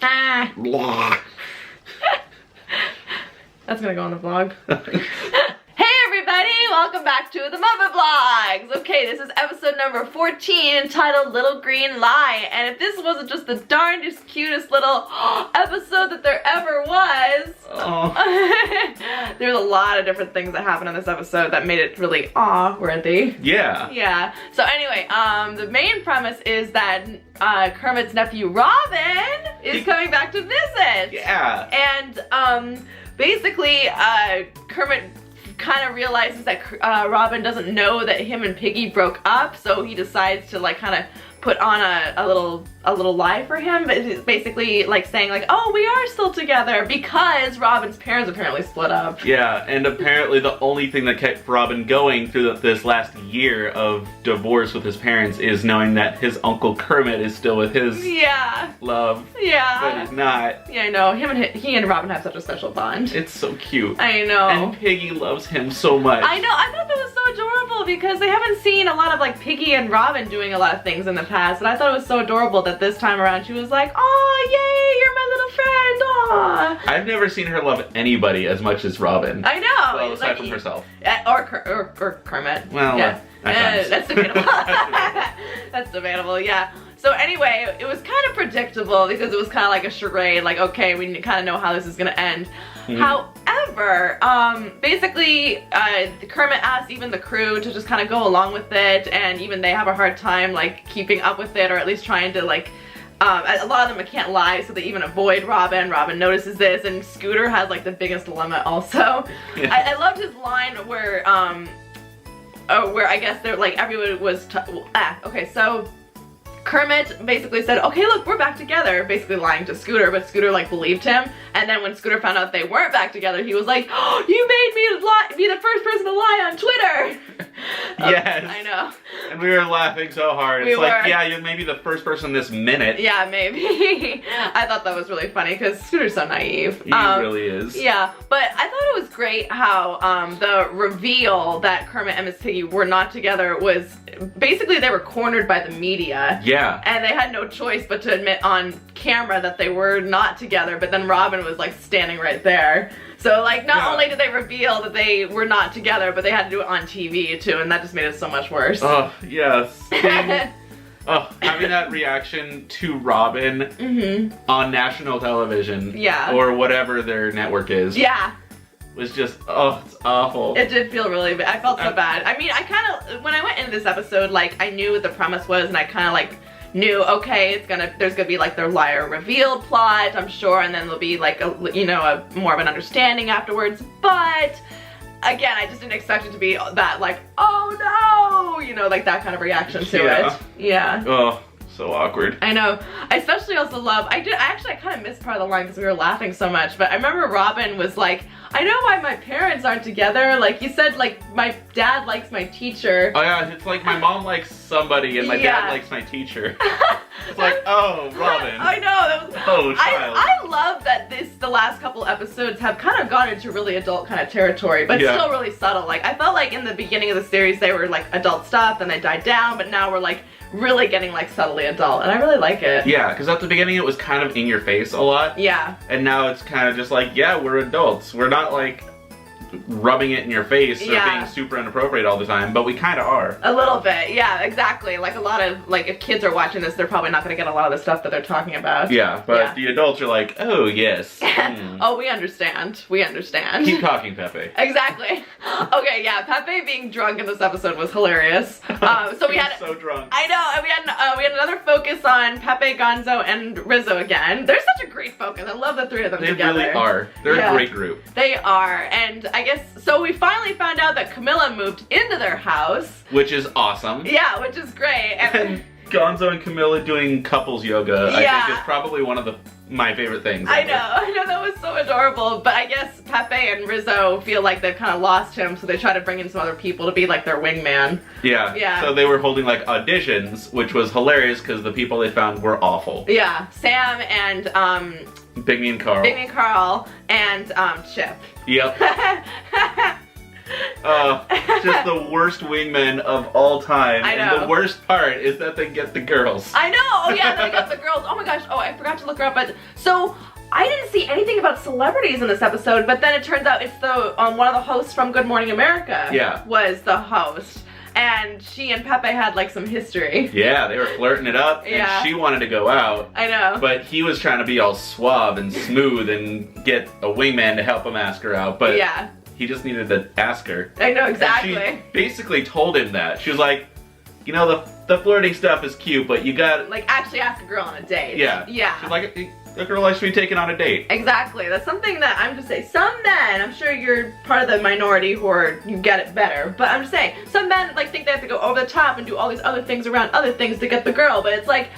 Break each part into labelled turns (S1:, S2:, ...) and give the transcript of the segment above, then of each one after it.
S1: Blah.
S2: That's gonna go on the vlog. Hey everybody, welcome back to the Muppet Vlogs! Okay, this is episode number 14 entitled Little Green Lie. And if this wasn't just the darndest, cutest little episode that there ever was, there's a lot of different things that happened in this episode that made it really awe-worthy.
S1: Yeah.
S2: Yeah. So anyway, the main premise is that Kermit's nephew Robin is coming back to visit.
S1: Yeah.
S2: And basically, Kermit kind of realizes that Robin doesn't know that him and Piggy broke up, so he decides to like kind of put on a little lie for him, but it's basically like saying like, oh, we are still together because Robin's parents apparently split up.
S1: Yeah, and apparently the only thing that kept Robin going through this last year of divorce with his parents is knowing that his Uncle Kermit is still with his love.
S2: Yeah.
S1: But he's not.
S2: Yeah, I know. He and Robin have such a special bond.
S1: It's so cute.
S2: I know.
S1: And Piggy loves him so much.
S2: I know. I thought that was so adorable because they haven't seen a lot of like Piggy and Robin doing a lot of things in the past, and I thought it was so adorable that this time around she was like, "Oh, yay, you're my little friend, aw."
S1: I've never seen her love anybody as much as Robin.
S2: I know.
S1: Well, aside from herself.
S2: Or Kermit.
S1: Well,
S2: yeah. That's debatable.
S1: That's
S2: That's debatable, yeah. So anyway, it was kind of predictable because it was kind of like a charade, like, okay, we kind of know how this is going to end. However, basically, Kermit asked even the crew to just kind of go along with it, and even they have a hard time, like, keeping up with it, or at least trying to, like, a lot of them can't lie, so they even avoid Robin. Robin notices this, and Scooter has, like, the biggest dilemma also.
S1: Yeah.
S2: I loved his line where I guess they're, like, everyone was, okay, so Kermit basically said, okay, look, we're back together, basically lying to Scooter, but Scooter like believed him, and then when Scooter found out they weren't back together, he was like, oh, you made me be the first person to lie on Twitter.
S1: Yes.
S2: I know.
S1: And we were laughing so hard. It's like, yeah, you're maybe the first person this minute.
S2: Yeah, maybe. I thought that was really funny because Scooter's so naive.
S1: He really is.
S2: Yeah, but I thought it was great how the reveal that Kermit and Miss Piggy were not together was basically they were cornered by the media.
S1: Yeah.
S2: And they had no choice but to admit on camera that they were not together, but then Robin was like standing right there. So like not only did they reveal that they were not together, but they had to do it on TV too, and that just made it so much worse.
S1: Oh, yes. Having that reaction to Robin on national television or whatever their network is.
S2: Yeah.
S1: Was just, it's awful.
S2: It did feel really bad. I felt so bad. I mean, I kind of, when I went into this episode, like, I knew what the premise was, and I kind of, like, knew, okay, there's gonna be, like, their liar reveal plot, I'm sure, and then there'll be, like, more of an understanding afterwards, but, again, I just didn't expect it to be that, like, oh no, like, that kind of reaction to it. Yeah.
S1: Oh. So awkward.
S2: I know. I especially also love, I kind of missed part of the line because we were laughing so much, but I remember Robin was like, I know why my parents aren't together. Like, you said, like, my dad likes my teacher.
S1: Oh yeah, it's like my mom likes somebody and my dad likes my teacher. It's like, oh, Robin.
S2: I know.
S1: Oh, child.
S2: I love that the last couple episodes have kind of gone into really adult kind of territory, but still really subtle. Like, I felt like in the beginning of the series they were like adult stuff and they died down, but now we're like really getting like subtly adult, and I really like it.
S1: Yeah, because at the beginning it was kind of in your face a lot.
S2: Yeah. And
S1: now it's kind of just like, yeah, we're adults. We're not like rubbing it in your face or being super inappropriate all the time, but we kind of are.
S2: A little bit, yeah, exactly. Like a lot of, like if kids are watching this, they're probably not going to get a lot of the stuff that they're talking about.
S1: Yeah, but the adults are like, oh yes.
S2: Oh, we understand. We understand.
S1: Keep talking, Pepe.
S2: Exactly. Okay, yeah, Pepe being drunk in this episode was hilarious. So we had
S1: so drunk.
S2: I know, and we had another focus on Pepe, Gonzo, and Rizzo again. They're such a great focus. I love the three of them together.
S1: They really are. They're a great group.
S2: They are, and I guess so. We finally found out that Camilla moved into their house,
S1: which is awesome.
S2: Yeah, which is great.
S1: And Gonzo and Camilla doing couples yoga, I think is probably one of my favorite things.
S2: I know, that was so adorable. But I guess Pepe and Rizzo feel like they've kind of lost him, so they try to bring in some other people to be like their wingman. Yeah. Yeah. So they were holding like auditions, which was hilarious because the people they found were awful. Yeah, Sam and
S1: Big Me and Carl.
S2: Big Me and Carl and Chip.
S1: Yep. Just the worst wingmen of all time.
S2: I know.
S1: And the worst part is that they get the girls.
S2: I know. Oh yeah, they got the girls. Oh my gosh. Oh, I forgot to look her up. But so I didn't see anything about celebrities in this episode, but then it turns out it's the one of the hosts from Good Morning America.
S1: Yeah.
S2: Was the host. And she and Pepe had like some history.
S1: Yeah, they were flirting it up, and she wanted to go out.
S2: I know.
S1: But he was trying to be all suave and smooth and get a wingman to help him ask her out. But he just needed to ask her.
S2: I know, exactly.
S1: And she basically told him that. She was like, you know, the flirting stuff is cute, but you got...
S2: Like, actually ask a girl on a date.
S1: Yeah.
S2: Yeah.
S1: She's like, a girl likes to be taken on a date.
S2: Exactly. That's something that I'm just saying. Some men, I'm sure you're part of the minority who you get it better, but I'm just saying, some men like think they have to go over the top and do all these other things around other things to get the girl, but it's like,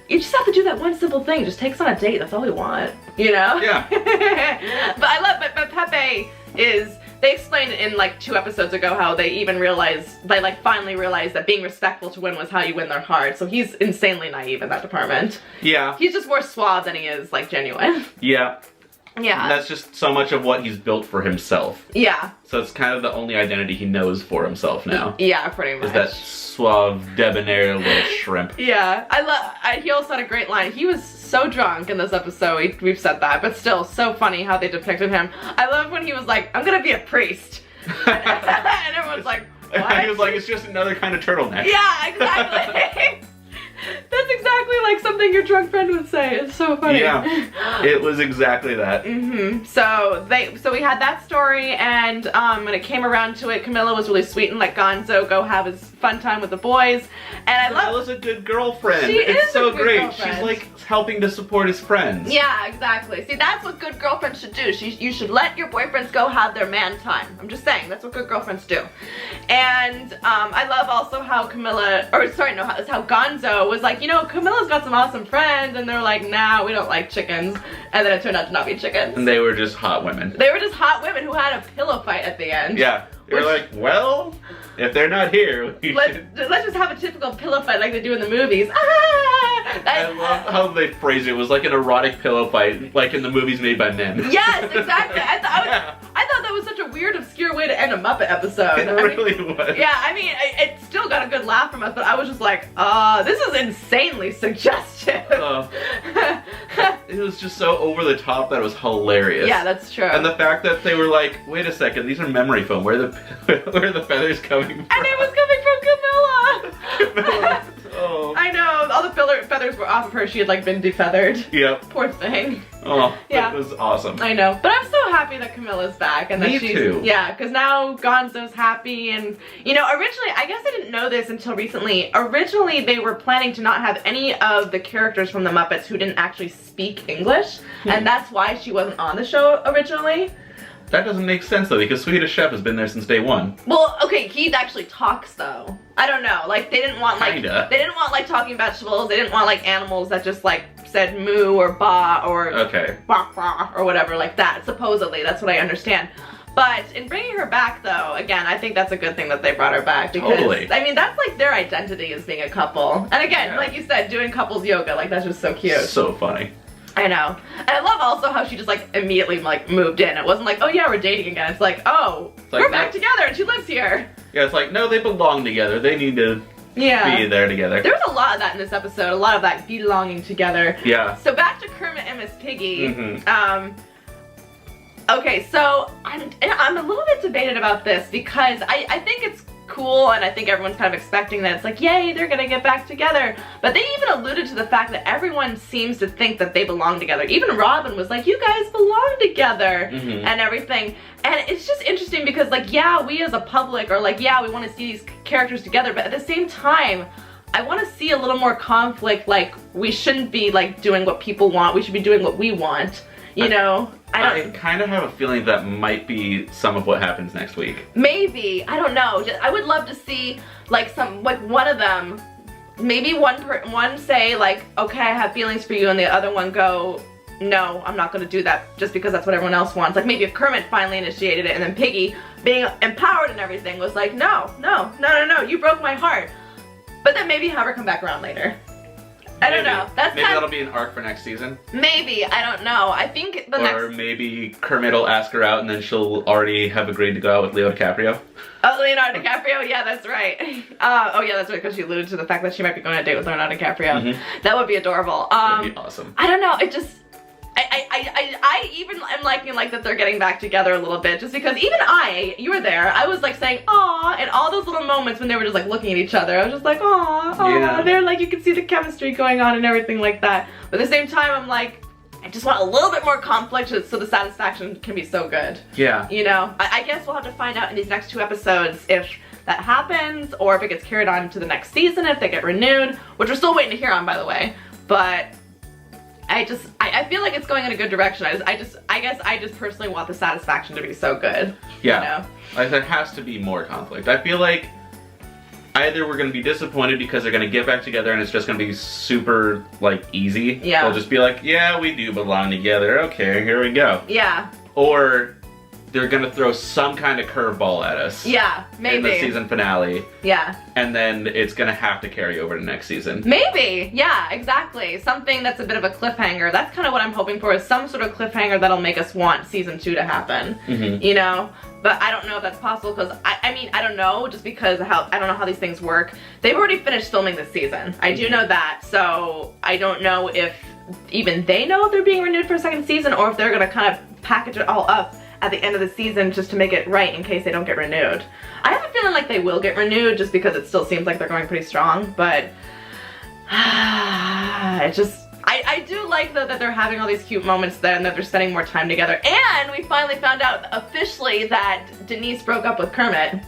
S2: you just have to do that one simple thing. Just take us on a date. That's all we want. You know?
S1: Yeah.
S2: But I love, but Pepe is, they explained in like 2 episodes ago how they even realized, they like finally realized that being respectful to women was how you win their heart. So he's insanely naive in that department. Yeah. He's just more suave than he is like genuine.
S1: Yeah.
S2: Yeah.
S1: That's just so much of what he's built for himself.
S2: Yeah.
S1: So it's kind of the only identity he knows for himself now.
S2: Yeah, pretty much.
S1: Is that suave, debonair little shrimp.
S2: Yeah. He also had a great line. He was so drunk in this episode, we've said that, but still so funny how they depicted him. I love when he was like, I'm gonna be a priest. And everyone's like, what?
S1: He was like, it's just another kind of turtleneck.
S2: Yeah, exactly. That's exactly like something your drunk friend would say. It's so funny.
S1: Yeah, it was exactly that.
S2: So we had that story, and when it came around to it, Camilla was really sweet and let Gonzo go have his fun time with the boys. And I love.
S1: Camilla's a good girlfriend.
S2: She
S1: it's
S2: is
S1: so
S2: a good
S1: great.
S2: girlfriend.
S1: She's like helping to support his friends.
S2: Yeah, exactly. See, that's what good girlfriends should do. You should let your boyfriends go have their man time. I'm just saying, that's what good girlfriends do. And I love also how how Gonzo was like, you know, Camilla's got some awesome friends, and they're like, nah, we don't like chickens. And then it turned out to not be chickens.
S1: And they were just hot women.
S2: They were just hot women who had a pillow fight at the end.
S1: Yeah. They were like, well, if they're not here,
S2: let's just have a typical pillow fight like they do in the movies.
S1: I love how they phrased it. It was like an erotic pillow fight, like in the movies made by men.
S2: Yes, exactly. I thought that was such a weird, obscure way to end a Muppet episode.
S1: It really was.
S2: Yeah, I mean, it still got a good laugh from us, but I was just like, this is insanely suggestive.
S1: It was just so over the top that it was hilarious.
S2: Yeah, that's true.
S1: And the fact that they were like, wait a second, these are memory foam. Where are the feathers coming from?
S2: And it was coming from Camilla.
S1: Camilla. Oh.
S2: I know, all the feathers were off of her. She had like been defeathered.
S1: Yep.
S2: Poor thing.
S1: Oh, yeah. That was awesome.
S2: I know, but I'm so happy that Camilla's back and that
S1: Me too.
S2: Yeah, because now Gonzo's happy, and you know, originally, I guess I didn't know this until recently. Originally, they were planning to not have any of the characters from the Muppets who didn't actually speak English, and that's why she wasn't on the show originally.
S1: That doesn't make sense though, because Swedish Chef has been there since day one.
S2: Well, okay, he actually talks though. I don't know, like they didn't want like talking vegetables. They didn't want like animals that just like said moo or ba or bah, bah, or whatever like that. Supposedly, that's what I understand. But in bringing her back though, again, I think that's a good thing that they brought her back because I mean that's like their identity as being a couple. And again, like you said, doing couples yoga, like that's just so cute.
S1: So funny.
S2: I know. And I love also how she just like immediately like moved in. It wasn't like, oh yeah, we're dating again. It's like, oh, we're back together and she lives here.
S1: Yeah, it's like, no, they belong together. They need to be there together.
S2: There was a lot of that in this episode. A lot of that belonging together.
S1: Yeah.
S2: So back to Kermit and Miss Piggy. Okay, so I'm a little bit debated about this because I think it's cool and I think everyone's kind of expecting that it's like, yay, they're gonna get back together. But they even alluded to the fact that everyone seems to think that they belong together. Even Robin was like, you guys belong together and everything. And it's just interesting because like, yeah, we as a public are like, yeah, we want to see these characters together, but at the same time, I want to see a little more conflict. Like, we shouldn't be like doing what people want. We should be doing what we want. You know?
S1: I kind of have a feeling that might be some of what happens next week.
S2: Maybe. I don't know. I would love to see like one of them, maybe one say like, okay, I have feelings for you, and the other one go, no, I'm not going to do that just because that's what everyone else wants. Like maybe if Kermit finally initiated it and then Piggy, being empowered and everything, was like, no, you broke my heart. But then maybe have her come back around later. I don't know.
S1: Maybe that'll be an arc for next season.
S2: Maybe, I don't know. I think
S1: Or maybe Kermit will ask her out and then she'll already have agreed to go out with Leo DiCaprio.
S2: Oh, Leonardo DiCaprio? Yeah, that's right. Oh, yeah, that's right, because she alluded to the fact that she might be going on a date with Leonardo DiCaprio. That would be adorable.
S1: That'd be awesome.
S2: I don't know, it just... I even am liking like that they're getting back together a little bit, just because even you were there, I was like saying aw, and all those little moments when they were just like looking at each other, I was just like aw,
S1: yeah.
S2: They're like, you can see the chemistry going on and everything like that. But at the same time, I'm like, I just want a little bit more conflict so the satisfaction can be so good.
S1: Yeah.
S2: You know, I guess we'll have to find out in these next 2 episodes if that happens, or if it gets carried on to the next season, if they get renewed, which we're still waiting to hear on, by the way. But I feel like it's going in a good direction. I guess I just personally want the satisfaction to be so good.
S1: Yeah.
S2: You know?
S1: Like, there has to be more conflict. I feel like either we're going to be disappointed because they're going to get back together and it's just going to be super, like, easy.
S2: Yeah.
S1: They'll just be like, yeah, we do belong together. Okay, here we go.
S2: Yeah.
S1: Or they're going to throw some kind of curveball at us.
S2: Yeah, maybe.
S1: In the season finale.
S2: Yeah.
S1: And then it's going to have to carry over to next season.
S2: Maybe. Yeah, exactly. Something that's a bit of a cliffhanger. That's kind of what I'm hoping for, is some sort of cliffhanger that'll make us want season 2 to happen. You know? But I don't know if that's possible, because I mean, I don't know, just because I don't know how these things work. They've already finished filming this season. I do know that, so I don't know if even they know if they're being renewed for a second season, or if they're gonna kind of package it all up at the end of the season just to make it right in case they don't get renewed. I have a feeling like they will get renewed, just because it still seems like they're going pretty strong, but it just, I do like though that they're having all these cute moments then, that they're spending more time together, and we finally found out officially that Denise broke up with Kermit.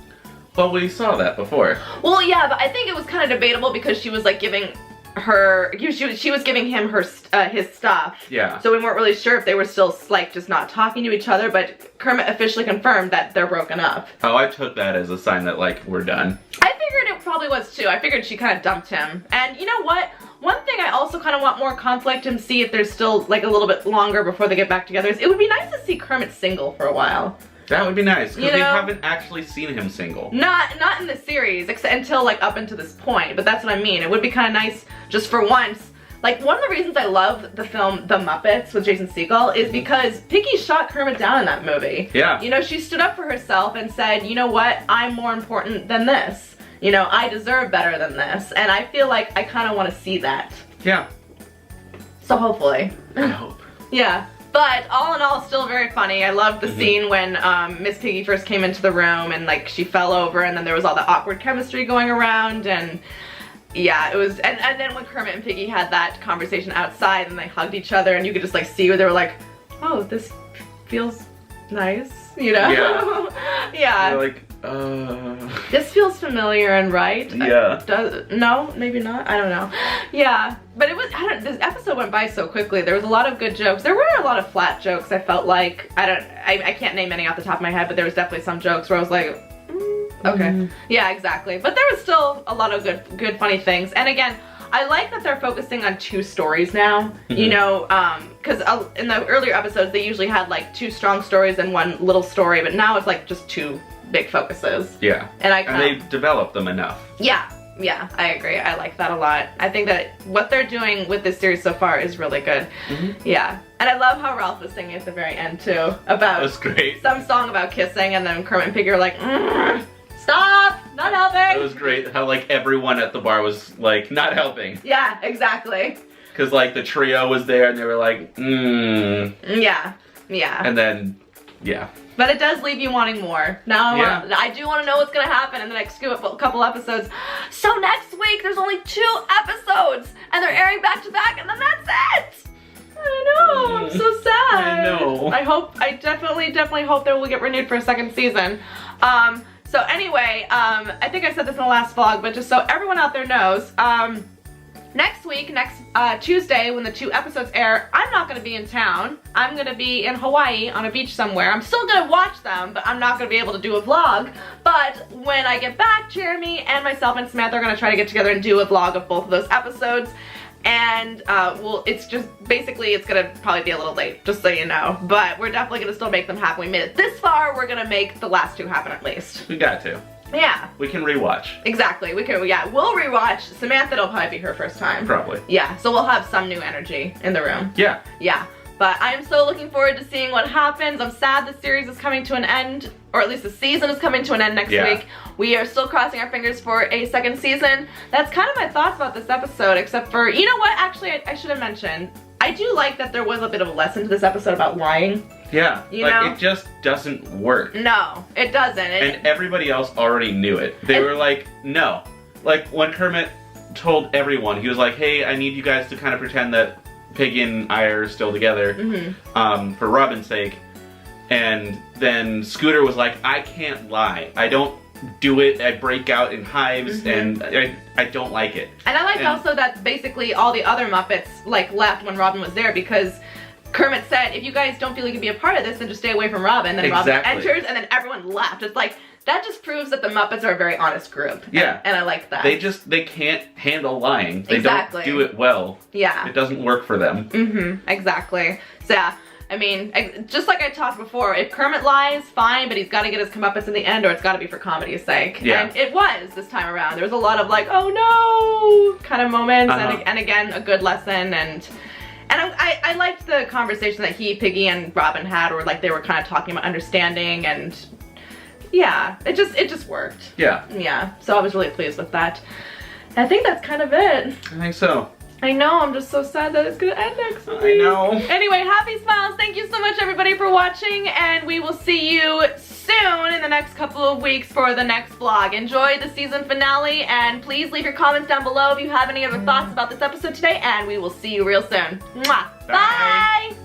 S1: Well, we saw that before.
S2: Well, yeah, but I think it was kind of debatable, because she was like giving her, she was giving him his stuff.
S1: Yeah. So
S2: we weren't really sure if they were still like just not talking to each other, but Kermit officially confirmed that they're broken up.
S1: Oh, I took that as a sign that, like, we're done.
S2: I figured it probably was too. I figured she kind of dumped him. And you know what? One thing I also kind of want more conflict and see if there's still like a little bit longer before they get back together is, it would be nice to see Kermit single for a while.
S1: That would be nice, because we
S2: know?
S1: haven't actually seen him single.
S2: Not in the series, except until like up until this point, but that's what I mean. It would be kind of nice just for once. Like, one of the reasons I love the film The Muppets with Jason Segel is because Piggy shot Kermit down in that movie.
S1: Yeah.
S2: You know, she stood up for herself and said, you know what, I'm more important than this. You know, I deserve better than this. And I feel like I kind of want to see that.
S1: Yeah.
S2: So hopefully.
S1: I hope.
S2: Yeah. But all in all, still very funny. I loved the scene when Miss Piggy first came into the room and like she fell over, and then there was all the awkward chemistry going around, and yeah, it was, and then when Kermit and Piggy had that conversation outside and they hugged each other, and you could just like see where they were like, oh, this feels nice, you know?
S1: Yeah.
S2: Yeah.
S1: You're like,
S2: this feels familiar and right.
S1: Yeah.
S2: No, maybe not. I don't know. Yeah, but it was, this episode went by so quickly. There was a lot of good jokes. There were a lot of flat jokes. I felt like, I can't name any off the top of my head, but there was definitely some jokes where I was like, okay. Yeah, exactly. But there was still a lot of good funny things. And again, I like that they're focusing on 2 stories now, you know, because in the earlier episodes they usually had like 2 strong stories and 1 little story, but now it's like just 2 big focuses.
S1: Yeah.
S2: And
S1: they developed them enough.
S2: Yeah, I agree. I like that a lot. I think that what they're doing with this series so far is really good. Yeah. And I love how Ralph was singing at the very end too, about
S1: That's great.
S2: some song about kissing, and then Kermit and Piggy are like, stop, not helping.
S1: It was great how like everyone at the bar was like not helping.
S2: Yeah, exactly.
S1: Because like the trio was there and they were like,
S2: Yeah.
S1: And then, yeah.
S2: But it does leave you wanting more. Now I do want to know what's going to happen in the next couple episodes. So next week there's only 2 episodes and they're airing back to back, and then that's it. I know, I'm so sad.
S1: I know.
S2: I definitely hope that we'll get renewed for a second season. So anyway, I think I said this in the last vlog, but just so everyone out there knows, next week, next Tuesday, when the 2 episodes air, I'm not going to be in town. I'm going to be in Hawaii on a beach somewhere. I'm still going to watch them, but I'm not going to be able to do a vlog. But when I get back, Jeremy and myself and Samantha are going to try to get together and do a vlog of both of those episodes. And, well, it's just, basically, it's going to probably be a little late, just so you know. But we're definitely going to still make them happen. We made it this far, we're going to make the last 2 happen at least.
S1: We got to.
S2: Yeah.
S1: We can rewatch.
S2: Exactly. We'll rewatch. Samantha will probably be her first time.
S1: Probably.
S2: Yeah, so we'll have some new energy in the room.
S1: Yeah.
S2: Yeah. But I'm so looking forward to seeing what happens. I'm sad the series is coming to an end, or at least the season is coming to an end next week. We are still crossing our fingers for a second season. That's kind of my thoughts about this episode, except for, you know what, actually I should have mentioned. I do like that there was a bit of a lesson to this episode about lying.
S1: Yeah,
S2: you know?
S1: It just doesn't work.
S2: No, it doesn't.
S1: And everybody else already knew it. They were like, no. Like, when Kermit told everyone, he was like, hey, I need you guys to kind of pretend that Piggy and I are still together, for Robin's sake. And then Scooter was like, I can't lie. I don't do it. I break out in hives, and I don't like it.
S2: And I like also that basically all the other Muppets like left when Robin was there, because Kermit said, if you guys don't feel you can be a part of this, then just stay away from Robin. Then Robin enters, and then everyone left. It's like, that just proves that the Muppets are a very honest group.
S1: Yeah.
S2: And I like that.
S1: They can't handle lying. They don't do it well.
S2: Yeah.
S1: It doesn't work for them.
S2: Exactly. So yeah, I mean, just like I talked before, if Kermit lies, fine, but he's got to get his comeuppance in the end, or it's got to be for comedy's sake.
S1: Yeah.
S2: And it was this time around. There was a lot of like, oh no, kind of moments, and again, a good lesson, and I liked the conversation that Piggy, and Robin had, or like they were kind of talking about understanding, and yeah, it just worked.
S1: Yeah.
S2: Yeah, so I was really pleased with that. I think that's kind of it.
S1: I think so.
S2: I know, I'm just so sad that it's gonna end next week.
S1: I know.
S2: Anyway, happy smiles. Thank you so much everybody for watching, and we will see you soon in the next couple of weeks for the next vlog. Enjoy the season finale, and please leave your comments down below if you have any other thoughts about this episode today, and we will see you real soon. Mwah. Bye.